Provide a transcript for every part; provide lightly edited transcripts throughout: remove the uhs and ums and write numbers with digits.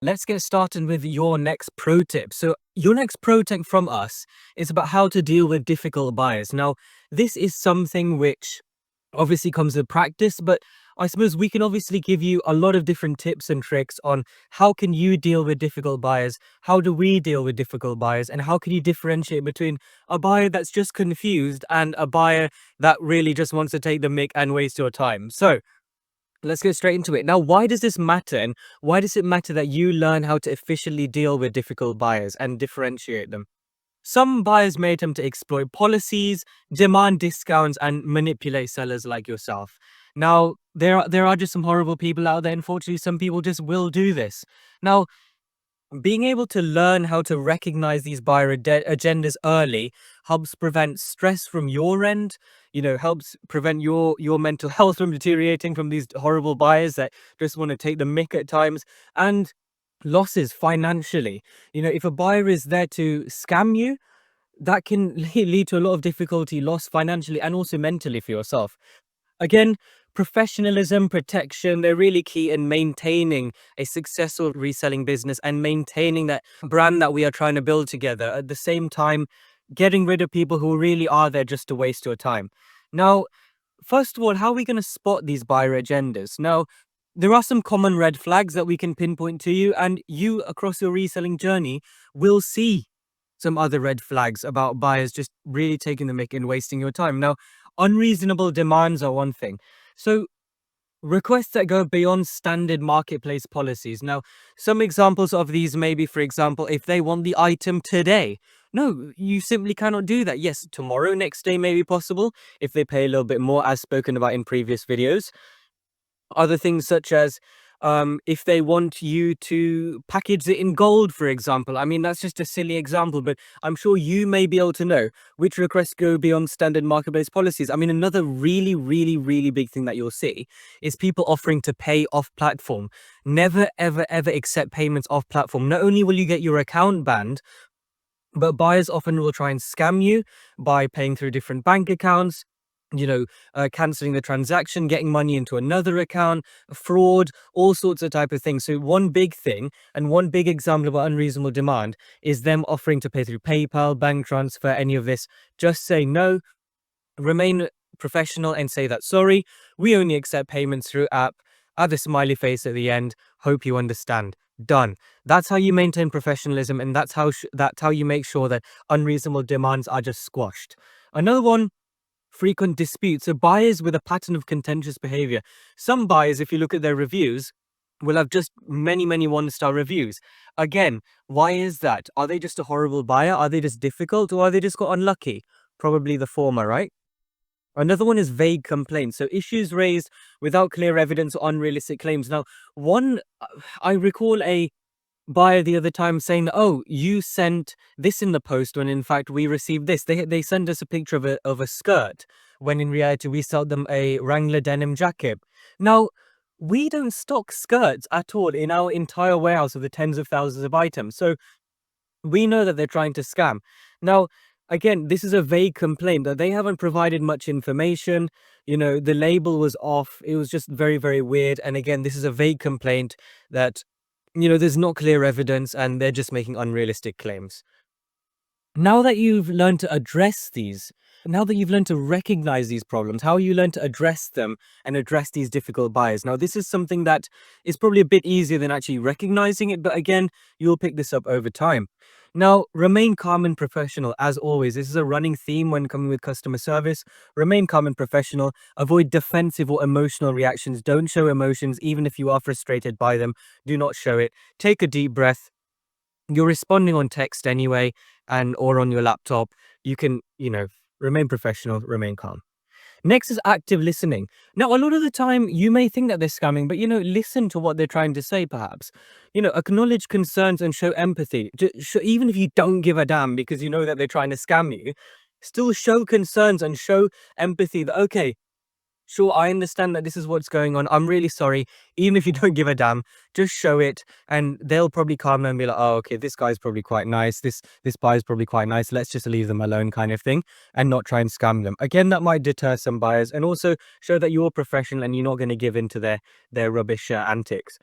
Let's get started with your next pro tip. So, your next pro tip from us is about how to deal with difficult buyers. Now, this is something which obviously comes with practice, but I suppose we can obviously give you a lot of different tips and tricks on how can you deal with difficult buyers, how do we deal with difficult buyers, and how can you differentiate between a buyer that's just confused and a buyer that really just wants to take the mick and waste your time. So, let's get straight into it. Now, why does this matter? And why does it matter that you learn how to efficiently deal with difficult buyers and differentiate them? Some buyers may attempt to exploit policies, demand discounts, and manipulate sellers like yourself. Now, there are just some horrible people out there. Unfortunately, some people just will do this. Now, being able to learn how to recognize these buyer agendas early helps prevent stress from your end, helps prevent your mental health from deteriorating from these horrible buyers that just want to take the mick at times, and losses financially. If a buyer is there to scam you, that can lead to a lot of difficulty, loss financially and also mentally for yourself. Again, professionalism, protection, they're really key in maintaining a successful reselling business and maintaining that brand that we are trying to build together. At the same time, getting rid of people who really are there just to waste your time. Now, first of all, how are we going to spot these buyer agendas? Now, there are some common red flags that we can pinpoint to you, and you across your reselling journey will see some other red flags about buyers just really taking the mick and wasting your time. Now, unreasonable demands are one thing. So, requests that go beyond standard marketplace policies. Now, some examples of these may be, for example, if they want the item today. No, you simply cannot do that. Yes, tomorrow, next day may be possible if they pay a little bit more, as spoken about in previous videos. Other things such as if they want you to package it in gold, for example. I mean, that's just a silly example, but I'm sure you may be able to know which requests go beyond standard marketplace policies. I mean, another really, really, really big thing that you'll see is people offering to pay off platform. Never, ever, ever accept payments off platform. Not only will you get your account banned, but buyers often will try and scam you by paying through different bank accounts, canceling the transaction, getting money into another account, fraud, all sorts of type of things. So one big thing and one big example of unreasonable demand is them offering to pay through PayPal, bank transfer, any of this. Just say no, remain professional and say that, sorry, we only accept payments through app. Add a smiley face at the end. Hope you understand. Done. That's how you maintain professionalism, and that's how you make sure that unreasonable demands are just squashed. Another one, frequent disputes. So buyers with a pattern of contentious behavior. Some buyers, if you look at their reviews, will have just many, many one-star reviews. Again, why is that? Are they just a horrible buyer? Are they just difficult, or are they just got unlucky? Probably the former, right? Another one is vague complaints. So issues raised without clear evidence or unrealistic claims. Now, I recall a buyer the other time saying, "Oh, you sent this in the post when in fact we received this." They sent us a picture of a skirt when in reality we sold them a Wrangler denim jacket. Now, we don't stock skirts at all in our entire warehouse of the tens of thousands of items. So we know that they're trying to scam. Now, again, this is a vague complaint that they haven't provided much information. The label was off. It was just very, very weird. And again, this is a vague complaint that, there's not clear evidence and they're just making unrealistic claims. Now that you've learned to address these, now that you've learned to recognize these problems, how you learn to address them and address these difficult buyers. Now, this is something that is probably a bit easier than actually recognizing it, but again, you'll pick this up over time. Now, remain calm and professional as always. This is a running theme when coming with customer service. Remain calm and professional. Avoid defensive or emotional reactions. Don't show emotions, even if you are frustrated by them. Do not show it. Take a deep breath. You're responding on text anyway, and or on your laptop. You can, remain professional, remain calm. Next is active listening. Now, a lot of the time you may think that they're scamming, but listen to what they're trying to say, perhaps. Acknowledge concerns and show empathy. Even if you don't give a damn because you know that they're trying to scam you, still show concerns and show empathy that, okay, sure, I understand that this is what's going on. I'm really sorry. Even if you don't give a damn, just show it, and they'll probably calm down and be like, "Oh, okay, this guy's probably quite nice. This buyer's probably quite nice. Let's just leave them alone," kind of thing, and not try and scam them. Again, that might deter some buyers, and also show that you're professional and you're not going to give in to their rubbish antics.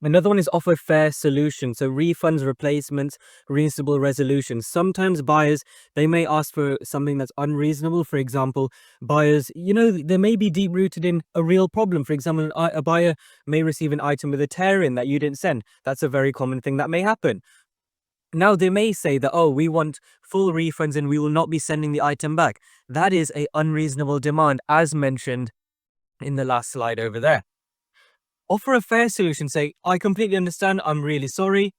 Another one is offer fair solutions. So refunds, replacements, reasonable resolutions. Sometimes buyers, they may ask for something that's unreasonable. For example, buyers, they may be deep rooted in a real problem. For example, a buyer may receive an item with a tear in that you didn't send. That's a very common thing that may happen. Now, they may say that, oh, we want full refunds and we will not be sending the item back. That is a unreasonable demand, as mentioned in the last slide over there. Offer a fair solution. Say, I completely understand. I'm really sorry.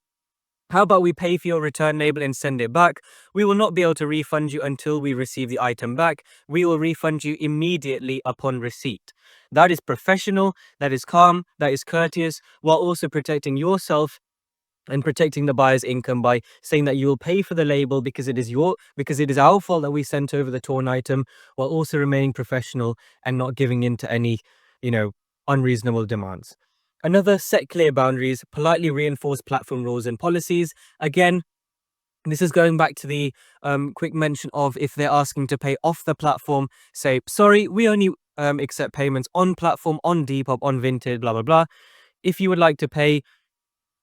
How about we pay for your return label and send it back? We will not be able to refund you until we receive the item back. We will refund you immediately upon receipt. That is professional, that is calm, that is courteous, while also protecting yourself and protecting the buyer's income by saying that you will pay for the label because it is our fault that we sent over the torn item, while also remaining professional and not giving in to any, you know, unreasonable demands. Another, set clear boundaries, politely reinforce platform rules and policies. Again, this is going back to the quick mention of if they're asking to pay off the platform, say, sorry, we only accept payments on platform, on Depop, on Vinted, blah, blah, blah. If you would like to pay,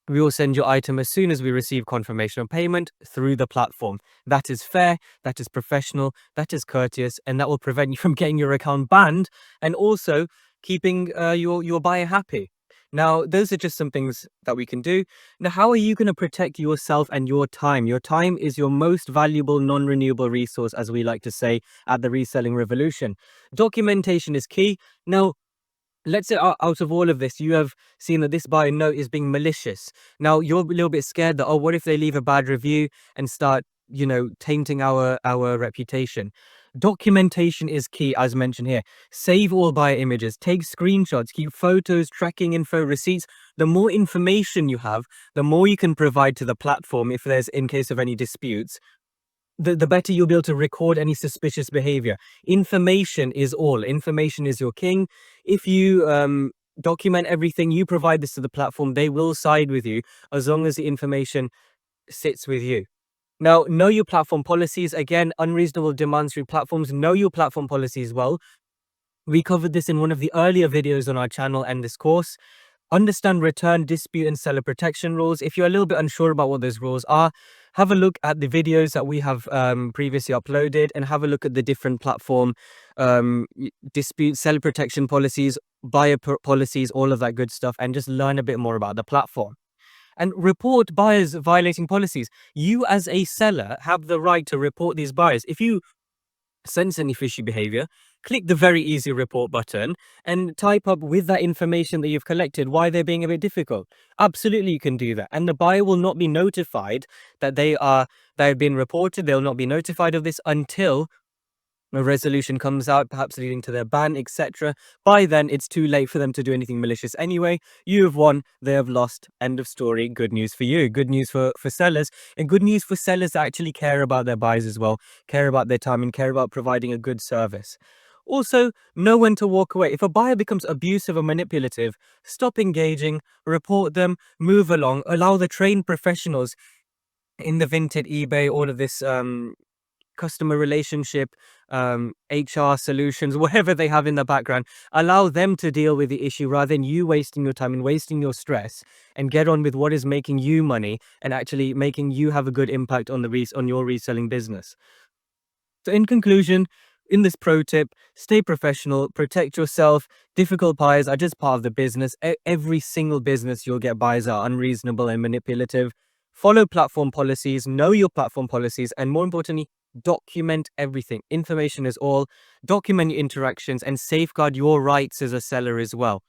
we will send your item as soon as we receive confirmation of payment through the platform. That is fair, that is professional, that is courteous, and that will prevent you from getting your account banned and also keeping your buyer happy. Now, those are just some things that we can do. Now, how are you going to protect yourself and your time? Your time is your most valuable non-renewable resource, as we like to say at the Reselling Revolution. Documentation is key. Now, let's say out of all of this, you have seen that this buyer note is being malicious. Now, you're a little bit scared that, oh, what if they leave a bad review and start, tainting our reputation? Documentation is key, as mentioned here. Save all buyer images, take screenshots, keep photos, tracking info, receipts. The more information you have, the more you can provide to the platform if there's, in case of any disputes, the better you'll be able to record any suspicious behavior. Information is all. Information is your king. If you document everything, you provide this to the platform, they will side with you as long as the information sits with you. Now, know your platform policies. Again, unreasonable demands through platforms. Know your platform policies well. We covered this in one of the earlier videos on our channel and this course. Understand return, dispute, and seller protection rules. If you're a little bit unsure about what those rules are, have a look at the videos that we have previously uploaded and have a look at the different platform dispute, seller protection policies, buyer policies, all of that good stuff, and just learn a bit more about the platform. And report buyers violating policies. You as a seller have the right to report these buyers. If you sense any fishy behavior, click the very easy report button and type up with that information that you've collected why they're being a bit difficult. Absolutely, you can do that. And the buyer will not be notified that they've been reported. They'll not be notified of this until a resolution comes out, perhaps leading to their ban, etc. By then, it's too late for them to do anything malicious anyway. You have won, they have lost. End of story. Good news for you. Good news for sellers. And good news for sellers that actually care about their buyers as well, care about their time, and care about providing a good service. Also, know when to walk away. If a buyer becomes abusive or manipulative, stop engaging, report them, move along, allow the trained professionals in the Vinted, eBay, all of this customer relationship, HR solutions, whatever they have in the background, allow them to deal with the issue rather than you wasting your time and wasting your stress, and get on with what is making you money and actually making you have a good impact on on your reselling business. So in conclusion, in this pro tip, stay professional, protect yourself. Difficult buyers are just part of the business. Every single business you'll get buyers are unreasonable and manipulative. Follow platform policies, know your platform policies, and more importantly, document everything. Information is all. Document your interactions and safeguard your rights as a seller as well.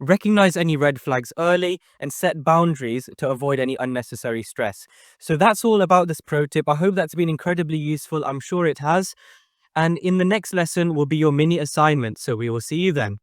Recognize any red flags early and set boundaries to avoid any unnecessary stress. So that's all about this pro tip. I hope that's been incredibly useful. I'm sure it has. And in the next lesson will be your mini assignment. So we will see you then.